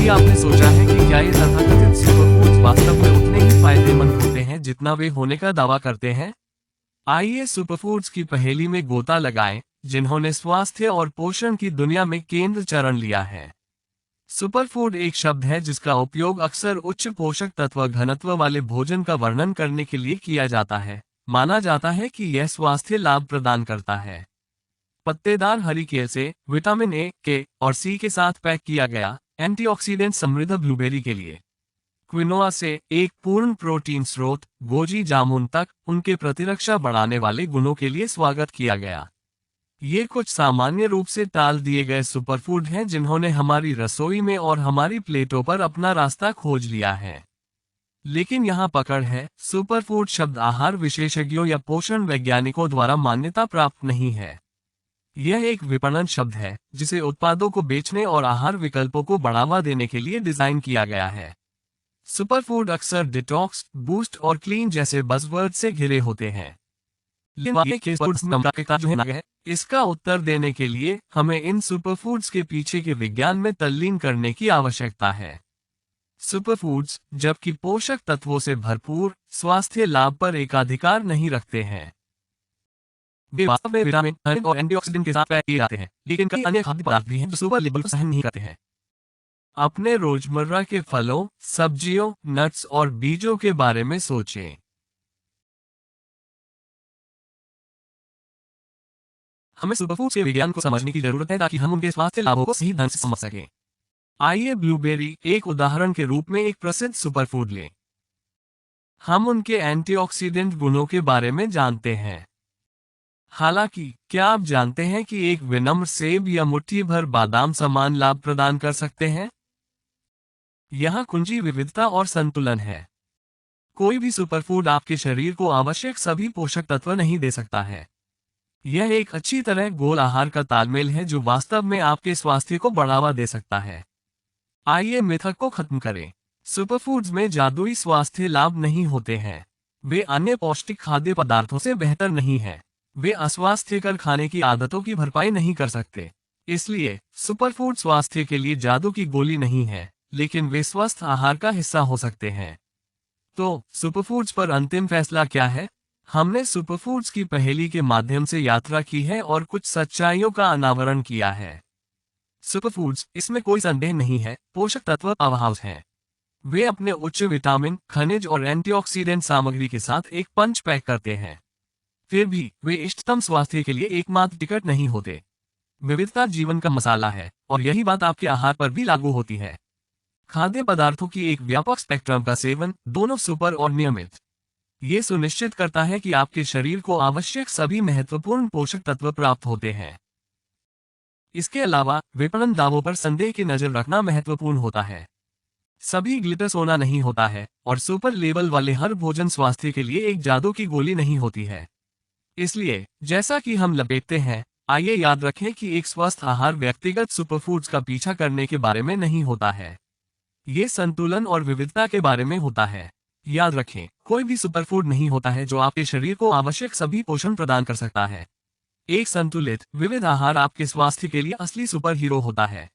कभी आपने सोचा है कि क्या ये तथाकथित सुपरफूड्स वास्तव में उतने ही फायदेमंद होते हैं जितना वे होने का दावा करते हैं? आइए सुपरफूड्स की पहेली में गोता लगाएं, जिन्होंने स्वास्थ्य और पोषण की दुनिया में केंद्र चरण लिया है। सुपरफूड एक शब्द है जिसका उपयोग अक्सर उच्च पोषक तत्व घनत्व वाले भोजन का वर्णन करने के लिए किया जाता है। माना जाता है कि यह स्वास्थ्य लाभ प्रदान करता है। पत्तेदार हरी केल से विटामिन ए, के और सी के साथ पैक किया गया एंटीऑक्सीडेंट समृद्ध ब्लूबेरी के लिए, क्विनोआ से एक पूर्ण प्रोटीन स्रोत, गोजी जामुन तक उनके प्रतिरक्षा बढ़ाने वाले गुणों के लिए स्वागत किया गया। ये कुछ सामान्य रूप से टाल दिए गए सुपरफूड हैं जिन्होंने हमारी रसोई में और हमारी प्लेटों पर अपना रास्ता खोज लिया है। लेकिन यहाँ पकड़ है, सुपरफूड शब्द आहार विशेषज्ञों या पोषण वैज्ञानिकों द्वारा मान्यता प्राप्त नहीं है। यह एक विपणन शब्द है जिसे उत्पादों को बेचने और आहार विकल्पों को बढ़ावा देने के लिए डिजाइन किया गया है। सुपरफूड अक्सर डिटॉक्स, बूस्ट और क्लीन जैसे बज़वर्ड से घिरे होते हैं। इसका उत्तर देने के लिए हमें इन सुपरफूड्स के पीछे के विज्ञान में तल्लीन करने की आवश्यकता है। सुपरफूड्स, जबकि पोषक तत्वों से भरपूर, स्वास्थ्य लाभ पर एकाधिकार नहीं रखते हैं। वे वास्तव में विटामिन, खनिज और एंटीऑक्सीडेंट के साथ पैक किए जाते हैं, लेकिन कई अन्य खाद्य पदार्थ भी हैं जो सुपर लेबल को सहन नहीं करते हैं। अपने रोजमर्रा के फलों, सब्जियों, नट्स और बीजों के बारे में सोचें। हमें सुपरफूड्स के विज्ञान को समझने की जरूरत है ताकि हम उनके स्वास्थ्य लाभों को सही ढंग से समझ सकें। आइए ब्लूबेरी एक उदाहरण के रूप में एक प्रसिद्ध सुपरफूड लें। हम उनके एंटीऑक्सीडेंट गुणों के बारे में जानते हैं। हालांकि, क्या आप जानते हैं कि एक विनम्र सेब या मुट्ठी भर बादाम समान लाभ प्रदान कर सकते हैं? यहाँ कुंजी विविधता और संतुलन है। कोई भी सुपरफूड आपके शरीर को आवश्यक सभी पोषक तत्व नहीं दे सकता है। यह एक अच्छी तरह गोल आहार का तालमेल है जो वास्तव में आपके स्वास्थ्य को बढ़ावा दे सकता है। आइए मिथक को खत्म करें। सुपरफूड्स में जादुई स्वास्थ्य लाभ नहीं होते हैं। वे अन्य पौष्टिक खाद्य पदार्थों से बेहतर नहीं हैं। वे अस्वास्थ्यकर खाने की आदतों की भरपाई नहीं कर सकते। इसलिए सुपरफूड स्वास्थ्य के लिए जादू की गोली नहीं है, लेकिन वे स्वस्थ आहार का हिस्सा हो सकते हैं। तो सुपरफूड्स पर अंतिम फैसला क्या है? हमने सुपरफूड्स की पहेली के माध्यम से यात्रा की है और कुछ सच्चाइयों का अनावरण किया है। सुपरफूड्स, इसमें कोई संदेह नहीं है, पोषक तत्व पावरहाउस हैं। वे अपने उच्च विटामिन, खनिज और एंटीऑक्सीडेंट सामग्री के साथ एक पंच पैक करते हैं। फिर भी वे इष्टतम स्वास्थ्य के लिए एकमात्र टिकट नहीं होते। विविधता जीवन का मसाला है, और यही बात आपके आहार पर भी लागू होती है। खाद्य पदार्थों की एक व्यापक स्पेक्ट्रम का सेवन, दोनों सुपर और नियमित, ये सुनिश्चित करता है कि आपके शरीर को आवश्यक सभी महत्वपूर्ण पोषक तत्व प्राप्त होते हैं। इसके अलावा विपणन दावों पर संदेह की नजर रखना महत्वपूर्ण होता है। सभी ग्लिटर सोना नहीं होता है, और सुपर लेबल वाले हर भोजन स्वास्थ्य के लिए एक जादू की गोली नहीं होती है। इसलिए, जैसा कि हम लपेटते हैं, आइए याद रखें कि एक स्वस्थ आहार व्यक्तिगत सुपरफूड्स का पीछा करने के बारे में नहीं होता है। ये संतुलन और विविधता के बारे में होता है। याद रखें, कोई भी सुपरफूड नहीं होता है जो आपके शरीर को आवश्यक सभी पोषण प्रदान कर सकता है। एक संतुलित, विविध आहार आपके स्वास्थ्य के लिए असली सुपर हीरो होता है।